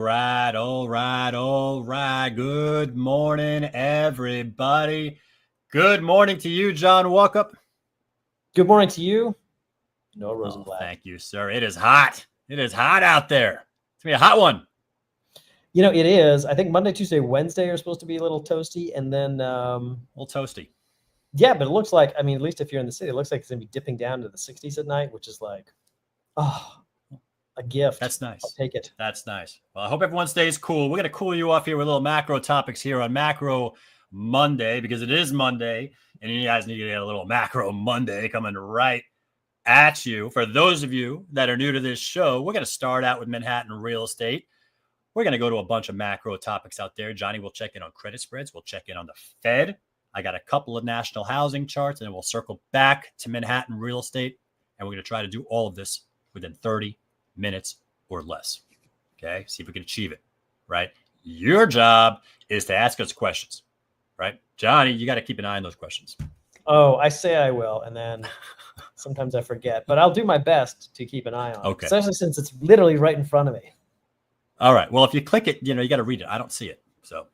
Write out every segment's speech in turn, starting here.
All right. Good morning, everybody. Good morning to you, John Walkup. Good morning to you, Noah Rosenblatt. Thank you, sir. It is hot. It is hot out there. It's going to be a hot one. You know, it is. I think Monday, Tuesday, Wednesday are supposed to be a little toasty, and then a little toasty. Yeah, but it looks like, I mean, at least if you're in the city, it looks like it's going to be dipping down to the 60s at night, which is like, a gift. That's nice. I'll take it. That's nice. Well, I hope everyone stays cool. We're going to cool you off here with little macro topics here on Macro Monday, because it is Monday, and you guys need to get a little Macro Monday coming right at you. For those of you that are new to this show, we're going to start out with Manhattan real estate. We're going to go to a bunch of macro topics out there. Johnny will check in on credit spreads. We'll check in on the Fed. I got a couple of national housing charts, and then we'll circle back to Manhattan real estate, and we're going to try to do all of this within 30 minutes or less. Okay. See if we can achieve it. Right. Your job is to ask us questions. Right. Johnny, you got to keep an eye on those questions. Oh, I say I will. And then sometimes I forget, but I'll do my best to keep an eye on it, especially since it's literally right in front of me. All right. Well, if you click it, you got to read it. I don't see it. So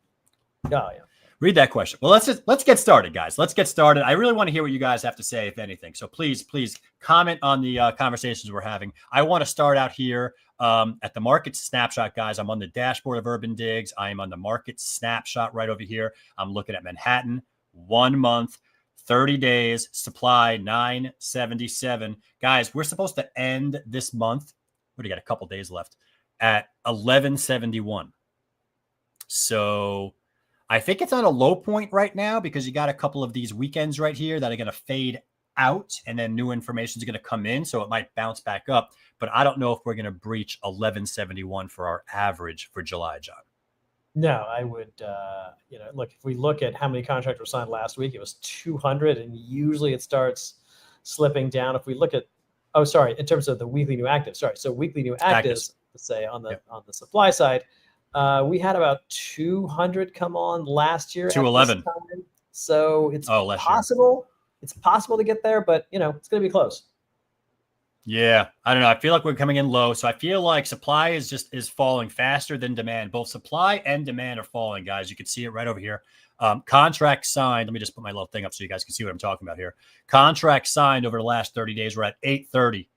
yeah. Read that question. Well, let's get started, guys. Let's get started. I really want to hear what you guys have to say, if anything. So please comment on the conversations we're having. I want to start out here at the market snapshot, guys. I'm on the dashboard of UrbanDigs. I am on the market snapshot right over here. I'm looking at Manhattan, 1 month, 30 days, supply 977. Guys, we're supposed to end this month. What do you got? A couple days left at 1171. So I think it's on a low point right now because you got a couple of these weekends right here that are going to fade out, and then new information is going to come in. So it might bounce back up, but I don't know if we're going to breach 1171 for our average for July, John. No, I would, look, if we look at how many contracts were signed last week, it was 200, and usually it starts slipping down. If we look at, in terms of the weekly new actives, so weekly new actives, let's say on the supply side, we had about 200 come on last year. 211. So it's possible. It's possible to get there, but it's going to be close. Yeah, I don't know. I feel like we're coming in low. So I feel like supply is falling faster than demand. Both supply and demand are falling, guys. You can see it right over here. Contract signed. Let me just put my little thing up so you guys can see what I'm talking about here. Contract signed over the last 30 days. We're at 830,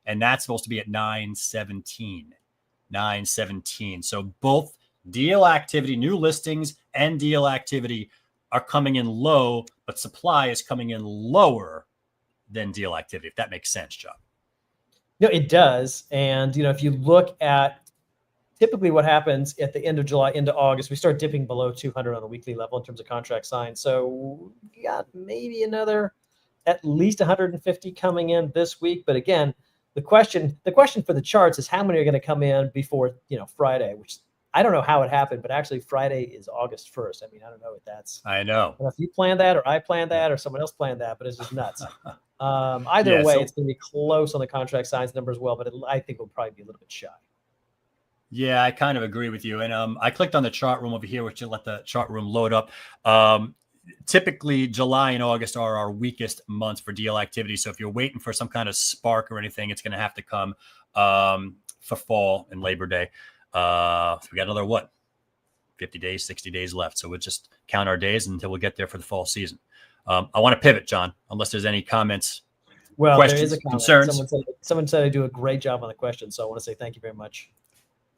and that's supposed to be at 917. 917. So both deal activity, new listings, and deal activity are coming in low, but supply is coming in lower than deal activity, if that makes sense, John. No, it does. And, if you look at typically what happens at the end of July into August, we start dipping below 200 on a weekly level in terms of contract signed. So you got maybe another at least 150 coming in this week. But again, the question for the charts is how many are going to come in before, Friday, which I don't know how it happened, but actually Friday is August 1st. I mean, I don't know if that's, I know if you planned that or I planned that or someone else planned that, but it's just nuts. Either way, it's going to be close on the contract signs number as well, but I think we'll probably be a little bit shy. Yeah, I kind of agree with you. And I clicked on the chart room over here, which will let the chart room load up. Typically, July and August are our weakest months for deal activity. So if you're waiting for some kind of spark or anything, it's going to have to come for fall and Labor Day. So we got another, 50 days, 60 days left. So we'll just count our days until we get there for the fall season. I want to pivot, John, unless there's any comments, questions, there is a comment. concerns. Someone said I do a great job on the question. So I want to say thank you very much.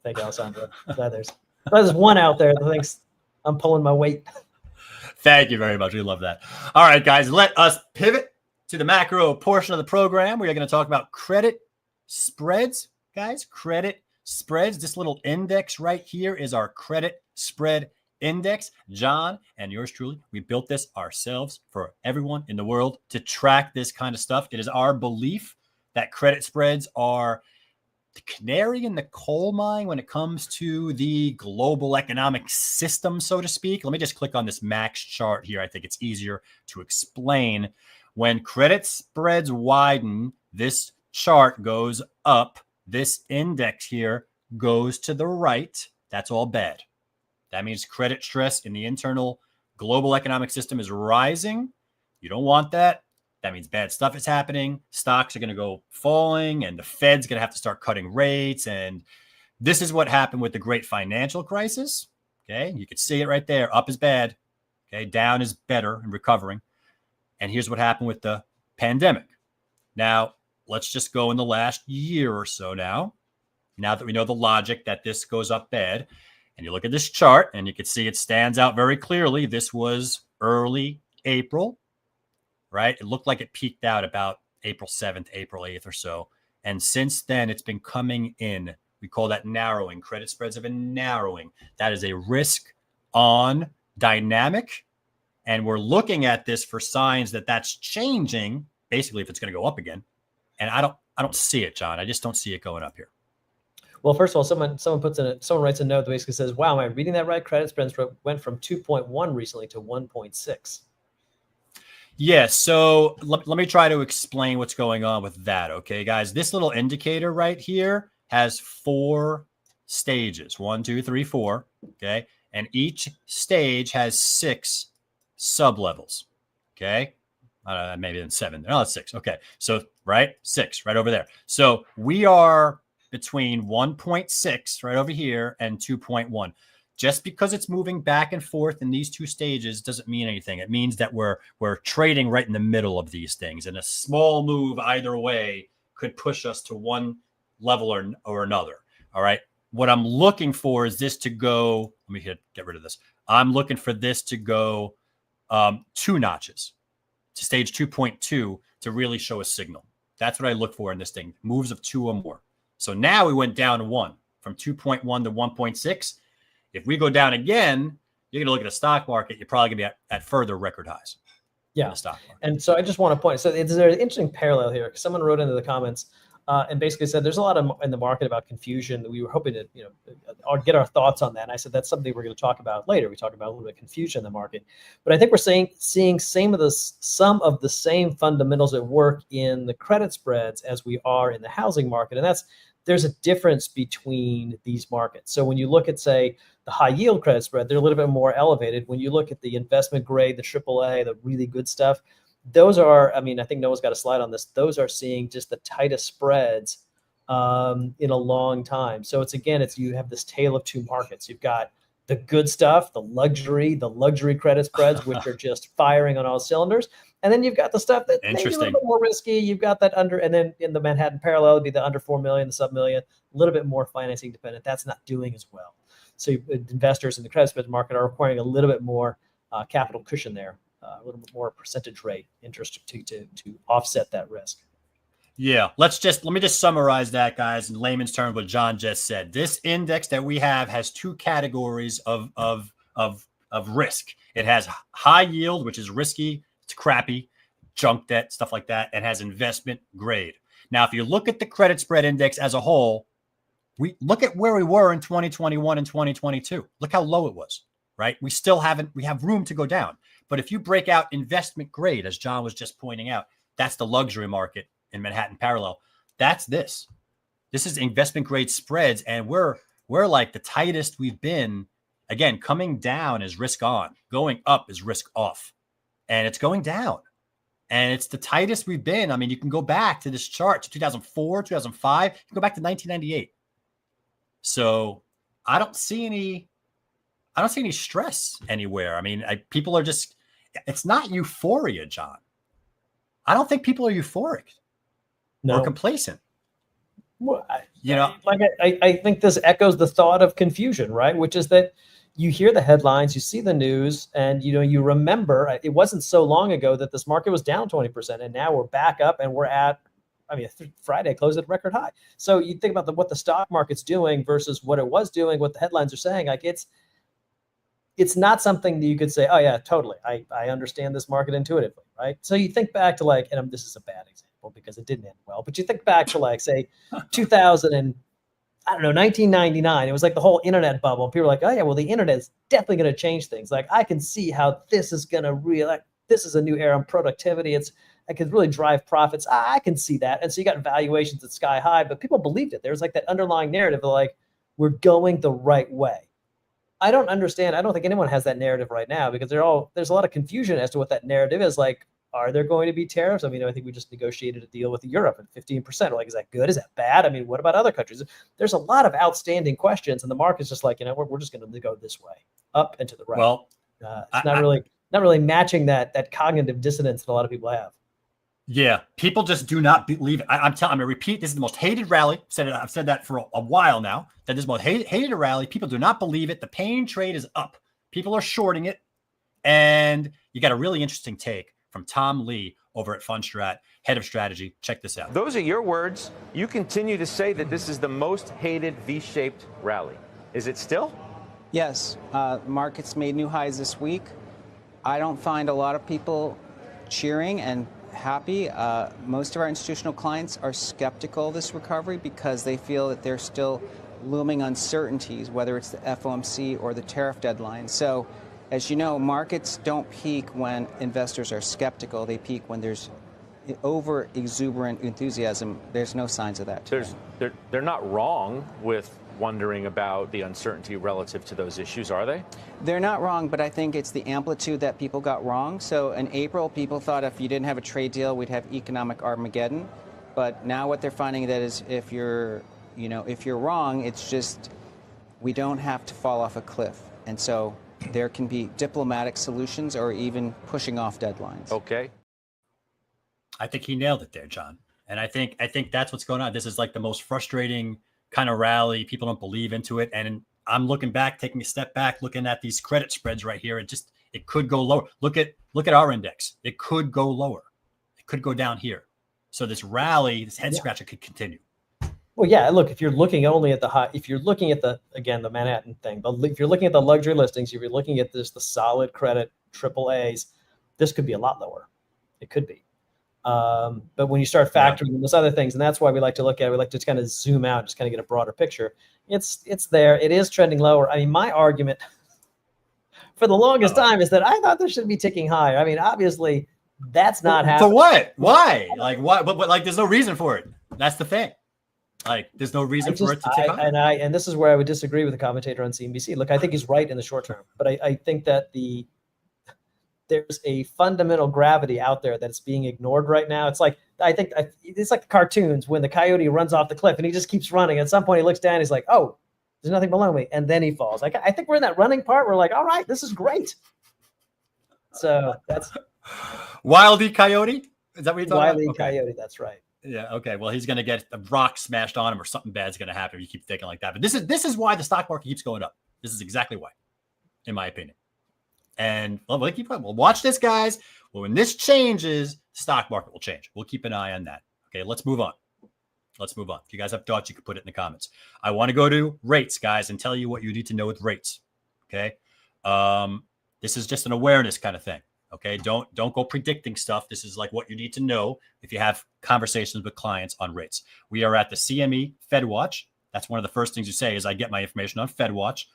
Thank you, Alessandro. There's one out there that thinks I'm pulling my weight. Thank you very much. We love that. All right, guys, let us pivot to the macro portion of the program. We are going to talk about credit spreads, guys. Credit spreads. This little index right here is our credit spread index. John and yours truly, we built this ourselves for everyone in the world to track this kind of stuff. It is our belief that credit spreads are the canary in the coal mine when it comes to the global economic system, so to speak. Let me just click on this max chart here. I think it's easier to explain. When credit spreads widen, this chart goes up. This index here goes to the right. That's all bad. That means credit stress in the internal global economic system is rising. You don't want that. That means bad stuff is happening. Stocks are going to go falling, and the Fed's going to have to start cutting rates, and This is what happened with the great financial crisis. Okay. You could see it right there. Up is bad. Okay. Down is better and recovering. And here's what happened with the pandemic. Now, let's just go in the last year or so now that we know the logic that this goes up bad. And you look at this chart and you can see it stands out very clearly. This was early April, right? It looked like it peaked out about April 7th, April 8th or so. And since then, it's been coming in. We call that narrowing. Credit spreads have been narrowing. That is a risk on dynamic. And we're looking at this for signs that that's changing, basically, if it's going to go up again. And I don't see it, John. I just don't see it going up here. Well, first of all, someone writes a note that basically says, wow, am I reading that right? Credit spreads went from 2.1 recently to 1.6. Yeah, so let me try to explain what's going on with that, okay, guys? This little indicator right here has 4 stages, 1, 2, 3, 4, okay? And each stage has 6 sub-levels, okay? Maybe then 7. No, it's 6. Okay, so, right? 6 right over there. So we are between 1.6 right over here and 2.1. Just because it's moving back and forth in these 2 stages doesn't mean anything. It means that we're trading right in the middle of these things, and a small move either way could push us to one level or another. All right. What I'm looking for is this to go. Let me get rid of this. I'm looking for this to go 2 notches to stage 2.2 to really show a signal. That's what I look for in this thing. Moves of 2 or more. So now we went down 1 from 2.1 to 1.6. If we go down again, you're going to look at the stock market. You're probably going to be at further record highs. Yeah. The stock market. And so I just want to point. So there's an interesting parallel here. Someone wrote into the comments and basically said there's a lot in the market about confusion. We were hoping to, get our thoughts on that. And I said that's something we're going to talk about later. We talk about a little bit of confusion in the market, but I think we're seeing some of the same fundamentals at work in the credit spreads as we are in the housing market, and there's a difference between these markets. So when you look at, say, the high yield credit spread, they're a little bit more elevated. When you look at the investment grade, the AAA, the really good stuff, those are, I think Noah's got a slide on this. Those are seeing just the tightest spreads in a long time. So you have this tale of 2 markets. You've got the good stuff, the luxury credit spreads, which are just firing on all cylinders. And then you've got the stuff that maybe a little bit more risky. You've got that and then in the Manhattan parallel would be the under 4 million, the sub million, a little bit more financing dependent. That's not doing as well. So investors in the credit spread market are requiring a little bit more capital cushion there, a little bit more percentage rate interest to offset that risk. Yeah, let me just summarize that, guys, in layman's terms, what John just said. This index that we have has 2 categories of risk. It has high yield, which is risky, it's crappy, junk debt, stuff like that, and has investment grade. Now, if you look at the credit spread index as a whole, we look at where we were in 2021 and 2022. Look how low it was, right? We have room to go down. But if you break out investment grade, as John was just pointing out, that's the luxury market in Manhattan parallel. That's this. This is investment grade spreads, and we're like the tightest we've been. Again, coming down is risk on, going up is risk off, and it's going down, and it's the tightest we've been. You can go back to this chart to 2004, 2005. You can go back to 1998. So I don't see any stress anywhere. People are just. It's not euphoria, John. I don't think people are euphoric. No. Or complacent. Well, I think this echoes the thought of confusion, right? Which is that you hear the headlines, you see the news, and you remember it wasn't so long ago that this market was down 20%, and now we're back up and we're at, Friday closed at record high. So you think about what the stock market's doing versus what it was doing, what the headlines are saying. It's not something that you could say, oh yeah, totally. I understand this market intuitively, right? So you think back to and this is a bad example because it didn't end well, but you think back to say 2000 and 1999. It was like the whole internet bubble. People were like, oh yeah, well the internet is definitely going to change things. I can see how this is going to this is a new era of productivity. I could really drive profits. I can see that. And so you got valuations at sky high, but people believed it. There was that underlying narrative of we're going the right way. I don't understand. I don't think anyone has that narrative right now because there's a lot of confusion as to what that narrative is. Are there going to be tariffs? I mean, I think we just negotiated a deal with Europe at 15%. Like, is that good? Is that bad? I mean, what about other countries? There's a lot of outstanding questions, and the market's just like, we're just going to go this way, up and to the right. Well, it's not really matching that cognitive dissonance that a lot of people have. Yeah, people just do not believe it. I'm going to repeat, this is the most hated rally. I've said that for a while now, that this is the most hated rally. People do not believe it. The pain trade is up. People are shorting it. And you got a really interesting take from Tom Lee over at Fundstrat, head of strategy. Check this out. Those are your words. You continue to say that this is the most hated V-shaped rally. Is it still? Yes. Markets made new highs this week. I don't find a lot of people cheering and happy. Most of our institutional clients are skeptical of this recovery because they feel that there's still looming uncertainties, whether it's the FOMC or the tariff deadline. So, as you know, markets don't peak when investors are skeptical. They peak when there's over exuberant enthusiasm. There's no signs of that today. They're not wrong with wondering about the uncertainty relative to those issues, are they? They're not wrong, but I think it's the amplitude that people got wrong. So in April, people thought if you didn't have a trade deal, we'd have economic Armageddon. But now what they're finding that is if you're wrong, it's just we don't have to fall off a cliff. And so there can be diplomatic solutions or even pushing off deadlines. Okay. I think he nailed it there, John. And I think that's what's going on. This is like the most frustrating kind of rally. People don't believe into it. And I'm looking back, taking a step back, looking at these credit spreads right here. It could go lower. Look at our index. It could go lower. It could go down here. So this rally, this head scratcher could continue. Well, yeah, look, if you're looking only at if you're looking at the Manhattan thing, but if you're looking at the luxury listings, if you're looking at the solid credit AAAs, this could be a lot lower. It could be. But when you start factoring in those other things, and that's why we like to look at it, we like to just kind of zoom out, just kind of get a broader picture. It's there. It is trending lower. I mean, my argument for the longest time is that I thought this should be ticking higher. I mean, obviously, that's not happening. For what? Why? Like, what? But like, there's no reason for it. That's the thing. Like, there's no reason for it to tick higher. And this is where I would disagree with the commentator on CNBC. Look, I think he's right in the short term, but I think that there's a fundamental gravity out there that's being ignored right now. It's like, it's like the cartoons when the coyote runs off the cliff and he just keeps running. At some point he looks down, he's like, oh, there's nothing below me. And then he falls. Like, I think we're in that running part. We're like, all right, this is great. So that's Wile E. Coyote. Is that what you're talking Wile E. about? Okay. Coyote. That's right. Yeah. Okay. Well, he's going to get a rock smashed on him or something bad's going to happen if you keep thinking like that. But this is why the stock market keeps going up. This is exactly why, in my opinion. And we'll watch this, guys. Well, when this changes, the stock market will change. We'll keep an eye on that. Okay, let's move on. If you guys have thoughts, you can put it in the comments. I want to go to rates, guys, and tell you what you need to know with rates. Okay. This is just an awareness kind of thing. Okay. Don't go predicting stuff. This is like what you need to know if you have conversations with clients on rates. We are at the CME FedWatch. That's one of the first things you say is I get my information on FedWatch.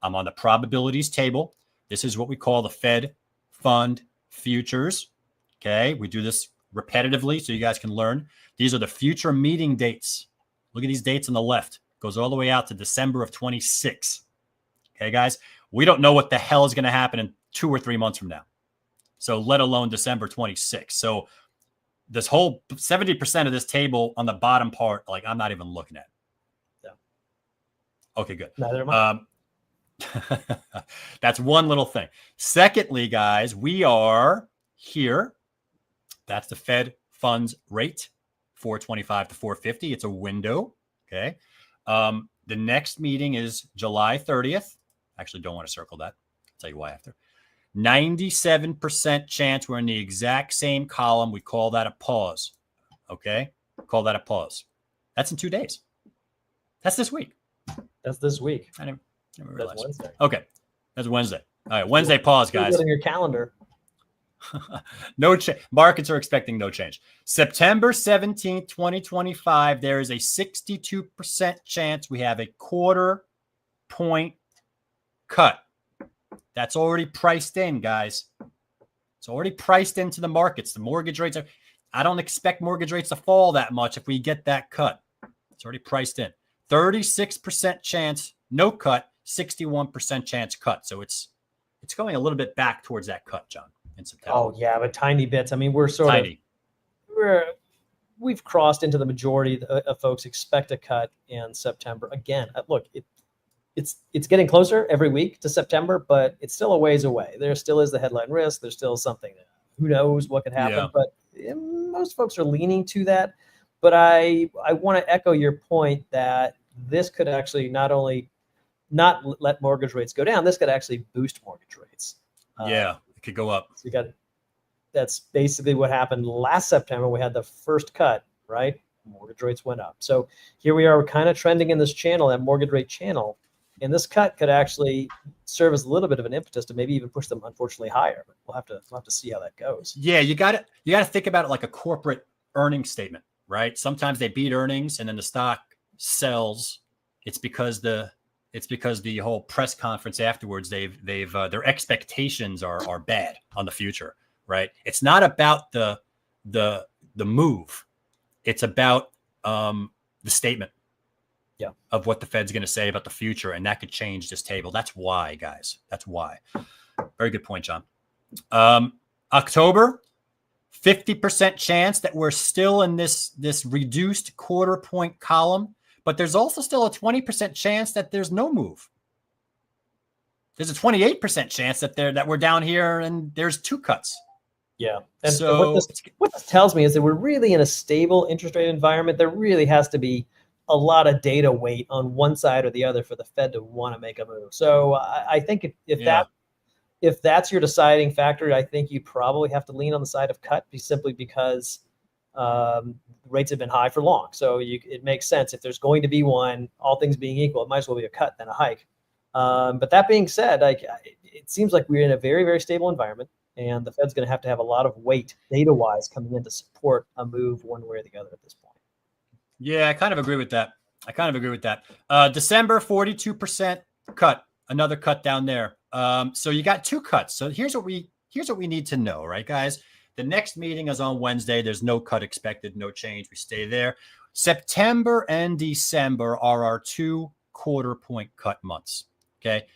I'm on the probabilities table. This is what we call the Fed Fund Futures. Okay. We do this repetitively so you guys can learn. These are the future meeting dates. Look at these dates on the left. Goes all the way out to December of 26. Okay, guys. We don't know what the hell is going to happen in 2 or 3 months from now. So let alone December 26. So this whole 70% of this table on the bottom part, like I'm not even looking at. Yeah. Okay, good. Neither am I. That's one little thing. Secondly, guys, we are here. That's the Fed funds rate, 425 to 450. It's a window. Okay. The next meeting is July 30th. Actually, don't want to circle that. I'll tell you why after. 97% chance we're in the exact same column. We call that a pause. Okay. Call that a pause. That's in 2 days. That's this week. That's this week. I didn't realize. That's Wednesday. Okay. That's Wednesday. All right. Wednesday pause, guys. Put it in your calendar. No change. Markets are expecting no change. September 17th, 2025, there is a 62% chance we have a 1/4 point cut. That's already priced in, guys. It's already priced into the markets. The mortgage rates I don't expect mortgage rates to fall that much if we get that cut. It's already priced in. 36% chance no cut, 61% chance cut. So it's going a little bit back towards that cut, John. in September. Oh yeah, but tiny bits. I mean, we're we've crossed into the majority of folks expect a cut in September. Again, look, it's getting closer every week to September, but it's still a ways away. There still is the headline risk. There's still something. Who knows what could happen? But most folks are leaning to that. But I want to echo your point that this could actually not only not let mortgage rates go down, this could actually boost mortgage rates. It could go up. So that's basically what happened last September. We had the first cut, right? Mortgage rates went up. So here we are, we're kind of trending in this channel, that mortgage rate channel. And this cut could actually serve as a little bit of an impetus to maybe even push them, unfortunately, higher. But we'll have to see how that goes. Yeah, you got to think about it like a corporate earnings statement, right? Sometimes they beat earnings and then the stock sells. It's because the whole press conference afterwards, their expectations are bad on the future, right? It's not about the move. It's about the statement. Yeah. Of what the Fed's going to say about the future, and that could change this table. That's why, guys. That's why. Very good point, John. October, 50% chance that we're still in this reduced quarter point column, but there's also still a 20% chance that there's no move. There's a 28% chance that we're down here and there's two cuts. Yeah. And so what this tells me is that we're really in a stable interest rate environment. There really has to be a lot of data weight on one side or the other for the Fed to want to make a move. So I think if that's your deciding factor, I think you probably have to lean on the side of cut, simply because rates have been high for long. So it makes sense. If there's going to be one, all things being equal, it might as well be a cut than a hike. But that being said, it seems like we're in a very, very stable environment, and the Fed's going to have a lot of weight data-wise coming in to support a move one way or the other at this point. Yeah, I kind of agree with that. December, 42% cut, another cut down there. So you got two cuts. So here's what we need to know, right, guys? The next meeting is on Wednesday. There's no cut expected, no change. We stay there. September and December are our 2 quarter point cut months. Okay.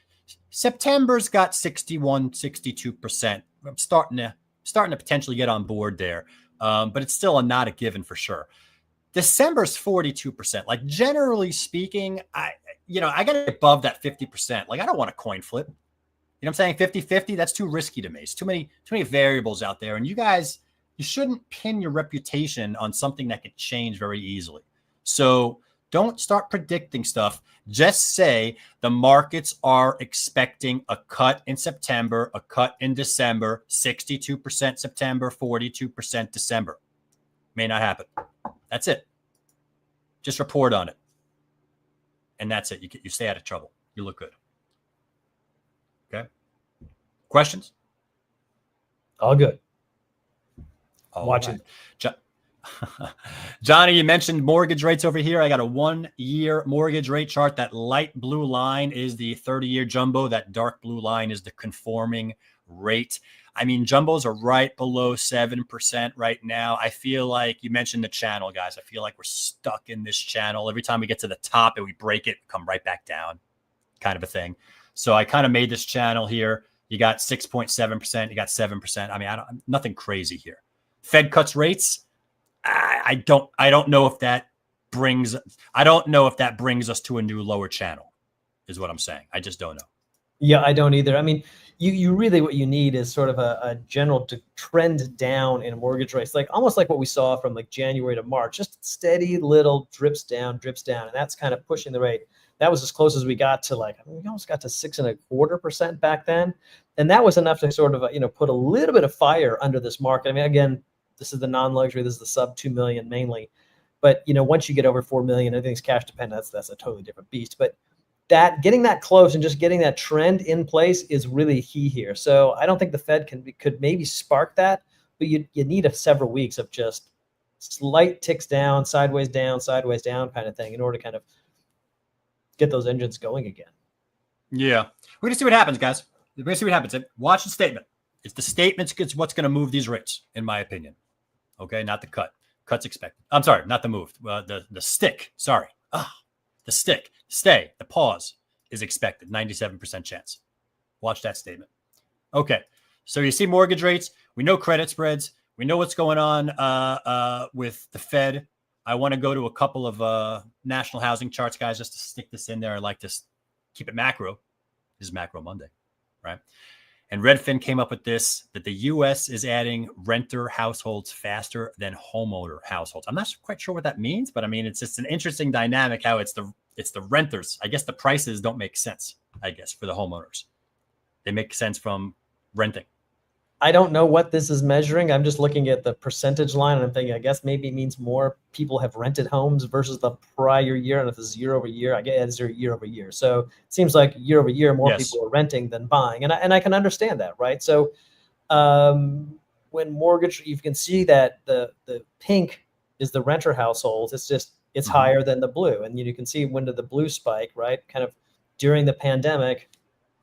September's got 61, 62%. I'm starting to potentially get on board there. But it's still not a given for sure. December's 42%. Like, generally speaking, I got to get above that 50%. Like, I don't want a coin flip. You know what I'm saying? 50-50, that's too risky to me. It's too many variables out there. And you guys, you shouldn't pin your reputation on something that could change very easily. So don't start predicting stuff. Just say the markets are expecting a cut in September, a cut in December, 62% September, 42% December. May not happen. That's it. Just report on it. And that's it. You stay out of trouble. You look good. Okay. Questions? All good. Watching. Johnny, you mentioned mortgage rates over here. I got a 1-year mortgage rate chart. That light blue line is the 30-year jumbo. That dark blue line is the conforming rate. I mean, jumbos are right below 7% right now. I feel like you mentioned the channel, guys. I feel like we're stuck in this channel. Every time we get to the top and we break it, come right back down, kind of a thing. So I kind of made this channel here. You got 6.7%. You got 7%. I mean, nothing crazy here. Fed cuts rates. I don't know if that brings us to a new lower channel, is what I'm saying. I just don't know. Yeah, I don't either. I mean, you really, what you need is sort of a general trend down in mortgage rates, like almost like what we saw from like January to March, just steady little drips down, and that's kind of pushing the rate. That was as close as we got to we almost got to 6.25% back then, and that was enough to sort of put a little bit of fire under this market. I mean, again, this is the non-luxury, this is the sub 2 million mainly, but once you get over 4 million, everything's cash dependent. That's a totally different beast, but getting that close and just getting that trend in place is really key here. So I don't think the Fed could maybe spark that, but you need several weeks of just slight ticks down, sideways down kind of thing in order to kind of get those engines going again. Yeah. We're going to see what happens, guys. We're going to see what happens. Watch the statement. It's the statements what's going to move these rates, in my opinion. Okay, not the cut. Cut's expected. I'm sorry, not the move. The stick. Sorry. The stick. Stay. The pause is expected. 97% chance. Watch that statement. Okay. So you see mortgage rates. We know credit spreads. We know what's going on with the Fed. I want to go to a couple of national housing charts, guys, just to stick this in there. I like to keep it macro. This is Macro Monday, right? And Redfin came up with this, that the U.S. is adding renter households faster than homeowner households. I'm not quite sure what that means, but I mean, it's just an interesting dynamic how it's the renters. I guess the prices don't make sense, I guess, for the homeowners. They make sense from renting. I don't know what this is measuring. I'm just looking at the percentage line and I'm thinking, I guess maybe it means more people have rented homes versus the prior year. And if it's year over year, I guess it's year over year. So it seems like year over year, more people are renting than buying. And I can understand that, right? So when mortgage, you can see that the pink is the renter households. It's higher than the blue. And you can see when did the blue spike, right? Kind of during the pandemic.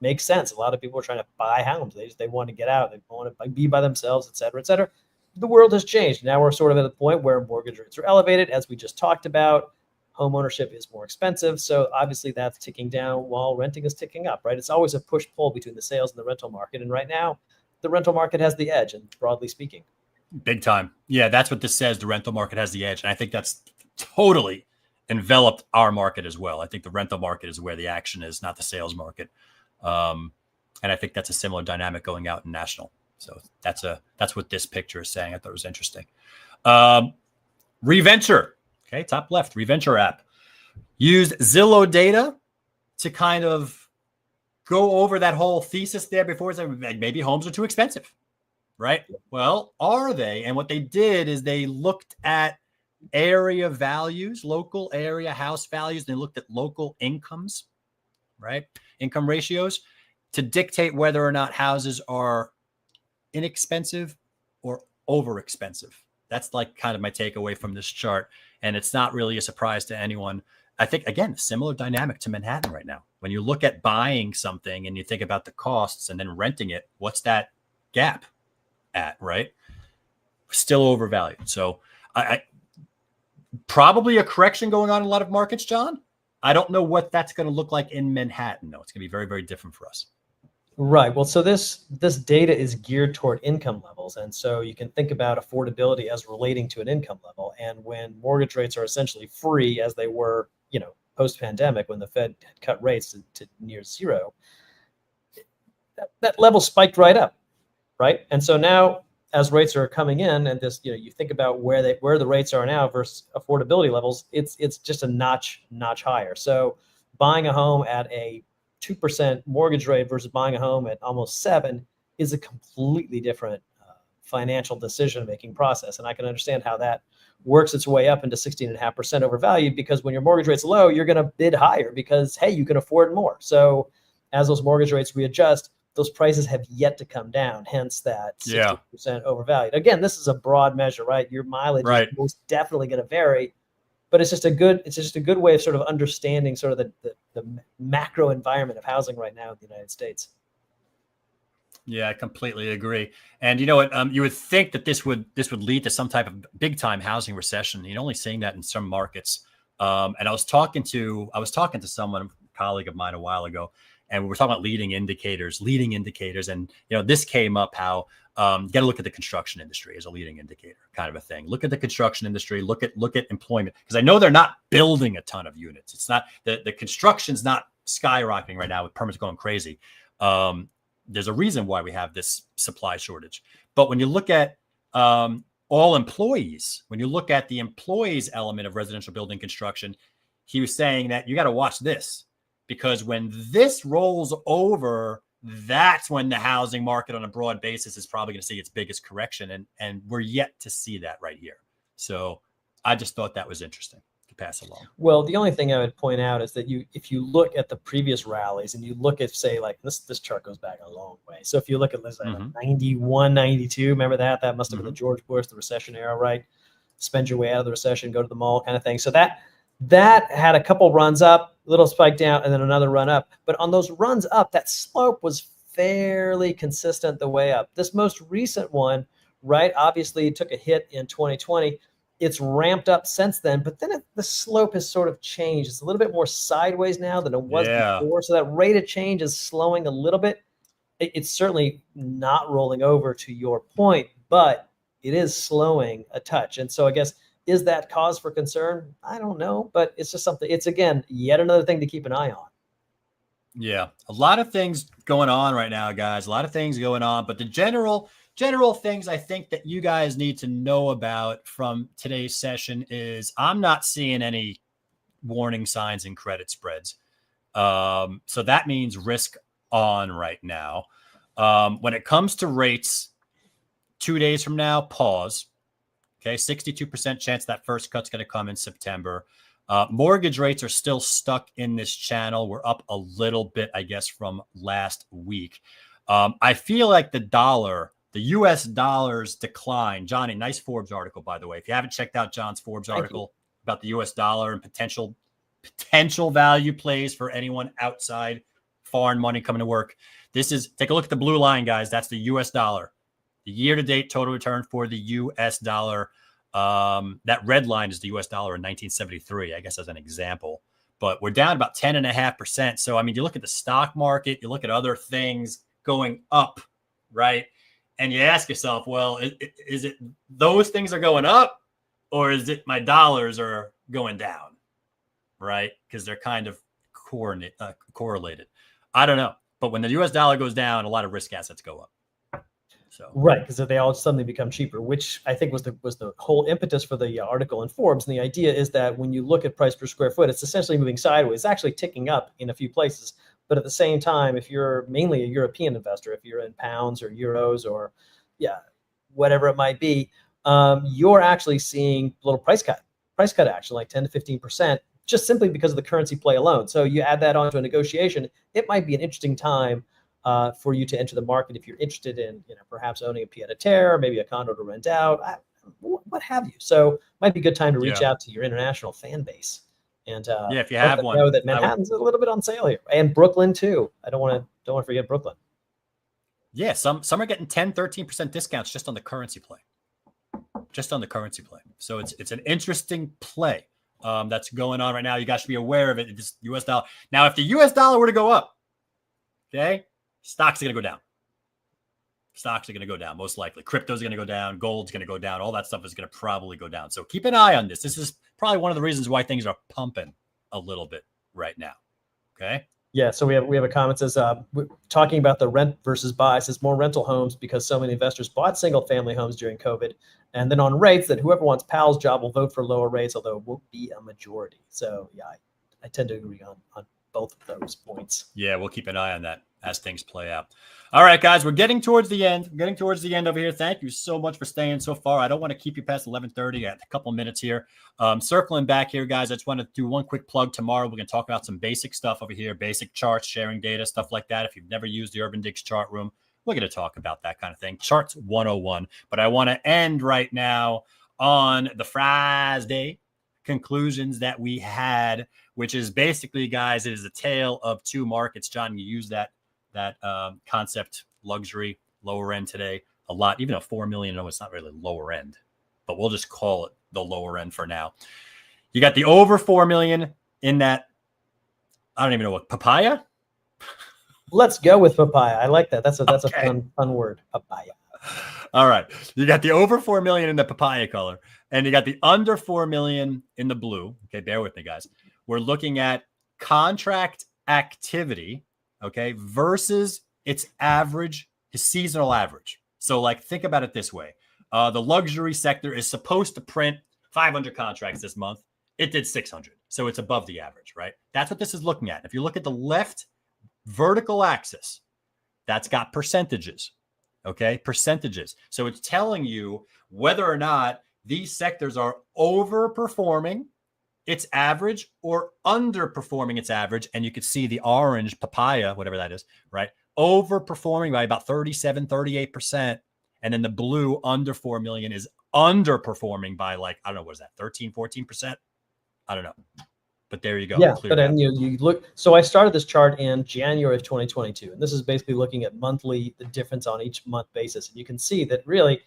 Makes sense. A lot of people are trying to buy homes. They want to get out. They want to be by themselves, et cetera, et cetera. The world has changed. Now we're sort of at a point where mortgage rates are elevated, as we just talked about. Home ownership is more expensive. So obviously that's ticking down while renting is ticking up, right? It's always a push-pull between the sales and the rental market. And right now, the rental market has the edge, and broadly speaking. Big time. Yeah, that's what this says. The rental market has the edge. And I think that's totally enveloped our market as well. I think the rental market is where the action is, not the sales market. And I think that's a similar dynamic going out in national. So that's what this picture is saying. I thought it was interesting. Reventure, okay, top left, Reventure app. Used Zillow data to kind of go over that whole thesis there before, saying maybe homes are too expensive, right? Well, are they? And what they did is they looked at area values, local area house values, and they looked at local incomes, right? Income ratios to dictate whether or not houses are inexpensive or over expensive. That's like kind of my takeaway from this chart. And it's not really a surprise to anyone. I think, again, a similar dynamic to Manhattan right now. When you look at buying something and you think about the costs and then renting it, what's that gap at, right? Still overvalued. So I probably a correction going on in a lot of markets, John. I don't know what that's going to look like in Manhattan. No, it's going to be very, very different for us. Right. Well, so this data is geared toward income levels. And so you can think about affordability as relating to an income level. And when mortgage rates are essentially free, as they were, post-pandemic, when the Fed had cut rates to near zero, that level spiked right up, right? And so now, as rates are coming in, and this, you think about where the rates are now versus affordability levels, it's just a notch higher. So buying a home at a 2% mortgage rate versus buying a home at almost 7% is a completely different financial decision-making process. And I can understand how that works its way up into 16.5% overvalued, because when your mortgage rate's low, you're going to bid higher because, hey, you can afford more. So as those mortgage rates readjust, those prices have yet to come down, hence that 60% overvalued. Again, this is a broad measure, right? Your mileage is most definitely going to vary, but it's just a good way of sort of understanding sort of the macro environment of housing right now in the United States. Yeah, I completely agree. And you know what? You would think that this would lead to some type of big time housing recession. You're only seeing that in some markets. And I was talking to someone, a colleague of mine, a while ago, and we were talking about leading indicators. And this came up how you got to look at the construction industry as a leading indicator, kind of a thing. Look at the construction industry. Look at employment, because I know they're not building a ton of units. It's not the construction's not skyrocketing right now with permits going crazy. There's a reason why we have this supply shortage. But when you look at all employees, when you look at the employees element of residential building construction, he was saying that you got to watch this, because when this rolls over, that's when the housing market on a broad basis is probably going to see its biggest correction. And we're yet to see that right here. So I just thought that was interesting to pass along. Well, the only thing I would point out is that if you look at the previous rallies and you look at, say, like this chart goes back a long way. So if you look at, let's say, 91, 92, remember that must have been the George Bush, the recession era, right? Spend your way out of the recession, go to the mall kind of thing. So that had a couple runs up, a little spike down, and then another run up. But on those runs up, that slope was fairly consistent the way up. This most recent one, right, obviously took a hit in 2020. It's ramped up since then, but then the slope has sort of changed. It's a little bit more sideways now than it was before. So that rate of change is slowing a little bit. it's certainly not rolling over, to your point, but it is slowing a touch. And so I guess, is that cause for concern? I don't know, but it's just something. It's, again, yet another thing to keep an eye on. Yeah, a lot of things going on right now, guys. A lot of things going on, but the general things I think that you guys need to know about from today's session is I'm not seeing any warning signs in credit spreads. So that means risk on right now. When it comes to rates, 2 days from now, pause. Okay, 62% chance that first cut's going to come in September. Mortgage rates are still stuck in this channel. We're up a little bit, I guess, from last week. I feel like the US dollar's decline. Johnny, nice Forbes article, by the way. If you haven't checked out John's Forbes article about the US dollar and potential value plays for anyone outside foreign money coming to work. Take a look at the blue line, guys. That's the US dollar. The year-to-date total return for the US dollar. That red line is the US dollar in 1973, I guess, as an example. But we're down about 10.5%. So, I mean, you look at the stock market, you look at other things going up, right? And you ask yourself, well, is it those things are going up, or is it my dollars are going down, right? Because they're kind of correlated. I don't know. But when the US dollar goes down, a lot of risk assets go up. So. Right, because they all suddenly become cheaper, which I think was the whole impetus for the article in Forbes. And the idea is that when you look at price per square foot, it's essentially moving sideways. It's actually ticking up in a few places. But at the same time, if you're mainly a European investor, if you're in pounds or euros or whatever it might be, you're actually seeing a little price cut action, like 10 to 15%, just simply because of the currency play alone. So you add that onto a negotiation, it might be an interesting time for you to enter the market if you're interested in, perhaps owning a pied-à-terre, maybe a condo to rent out, what have you. So might be a good time to reach out to your international fan base. And if you have one, know that Manhattan's a little bit on sale here, and Brooklyn too. I don't want to forget Brooklyn. Yeah, some are getting 10, 13% discounts just on the currency play. So it's an interesting play that's going on right now. You guys should be aware of it. This US dollar. Now, if the US dollar were to go up, okay, stocks are going to go down. Most likely. Crypto's going to go down. Gold's going to go down. All that stuff is going to probably go down. So keep an eye on this. This is probably one of the reasons why things are pumping a little bit right now. Okay. Yeah. So we have a comment that says, we're talking about the rent versus buy. It says more rental homes because so many investors bought single family homes during COVID. And then on rates, that whoever wants Powell's job will vote for lower rates, although it won't be a majority. So yeah, I tend to agree on both of those points. Yeah, we'll keep an eye on that as things play out. All right, guys, we're getting towards the end. Over here. Thank you so much for staying so far. I don't want to keep you past 11:30. I have a couple of minutes here. Circling back here, guys, I just want to do one quick plug. Tomorrow, we're going to talk about some basic stuff over here, basic charts, sharing data, stuff like that. If you've never used the UrbanDigs chart room, we're going to talk about that kind of thing. Charts 101. But I want to end right now on the Friday conclusions that we had, which is basically, guys, it is a tale of two markets. John, you use that concept, luxury, lower end today a lot. Even a 4 million, no, it's not really lower end, but we'll just call it the lower end for now. You got the over 4 million in that, I don't even know what, papaya? Let's go with papaya. I like that. That's a fun word, papaya. All right. You got the over 4 million in the papaya color, and you got the under 4 million in the blue. Okay, bear with me, guys. We're looking at contract activity, okay, versus its average, his seasonal average. So, like, think about it this way. The luxury sector is supposed to print 500 contracts this month. It did 600. So it's above the average, right? That's what this is looking at. If you look at the left vertical axis, that's got percentages, okay? Percentages. So it's telling you whether or not these sectors are overperforming its average or underperforming its average. And you could see the orange papaya, whatever that is, right? Overperforming by about 37, 38%. And then the blue under 4 million is underperforming by, like, I don't know, what is that, 13, 14%? I don't know. But there you go. Yeah, but then you look. So I started this chart in January of 2022, and this is basically looking at monthly, the difference on each month basis. And you can see that really,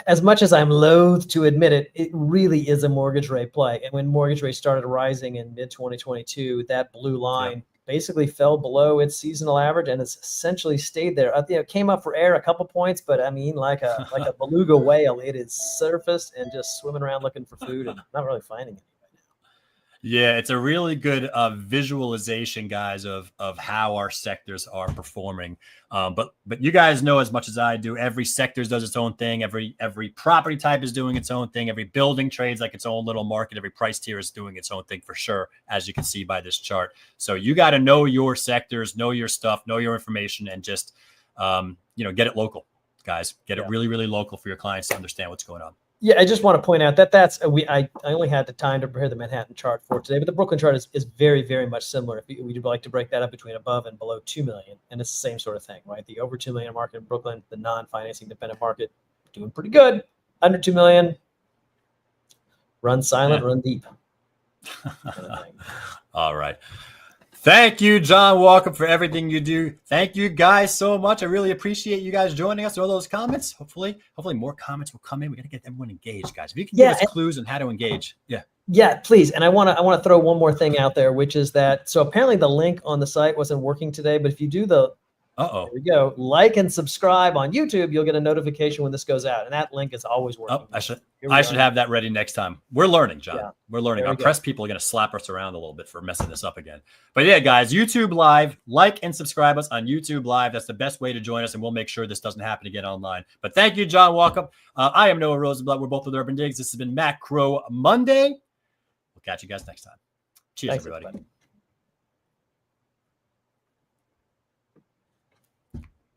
as much as I'm loath to admit it, it really is a mortgage rate play. And when mortgage rates started rising in mid-2022, that blue line basically fell below its seasonal average and has essentially stayed there. It came up for air a couple points, but I mean, like a beluga whale, it is surfaced and just swimming around looking for food and not really finding it. Yeah, it's a really good visualization, guys, of how our sectors are performing. But you guys know as much as I do, every sector does its own thing. Every property type is doing its own thing. Every building trades like its own little market. Every price tier is doing its own thing for sure, as you can see by this chart. So you got to know your sectors, know your stuff, know your information, and just get it local, guys. Get it really, really local for your clients to understand what's going on. Yeah, I just want to point out that I only had the time to prepare the Manhattan chart for today, but the Brooklyn chart is very, very much similar. If we'd like to break that up between above and below 2 million, and it's the same sort of thing, right? The over 2 million market in Brooklyn, the non-financing dependent market, doing pretty good. Under 2 million, run silent, run deep. Kind of thing. All right. Thank you, John Walkup, for everything you do. Thank you guys so much. I really appreciate you guys joining us. All those comments. Hopefully more comments will come in. We got to get everyone engaged, guys. If you can give us clues on how to engage. Yeah, please. And I want to throw one more thing out there, which is that, so apparently the link on the site wasn't working today, but if you do there we go, like and subscribe on YouTube, you'll get a notification when this goes out. And that link is always working. I should have that ready next time. We're learning, John. Yeah. We're learning. Our press people are going to slap us around a little bit for messing this up again. But yeah, guys, YouTube Live, like and subscribe us on YouTube Live. That's the best way to join us, and we'll make sure this doesn't happen again online. But thank you, John Walkup. I am Noah Rosenblatt. We're both with UrbanDigs. This has been Macro Monday. We'll catch you guys next time. Cheers, everybody.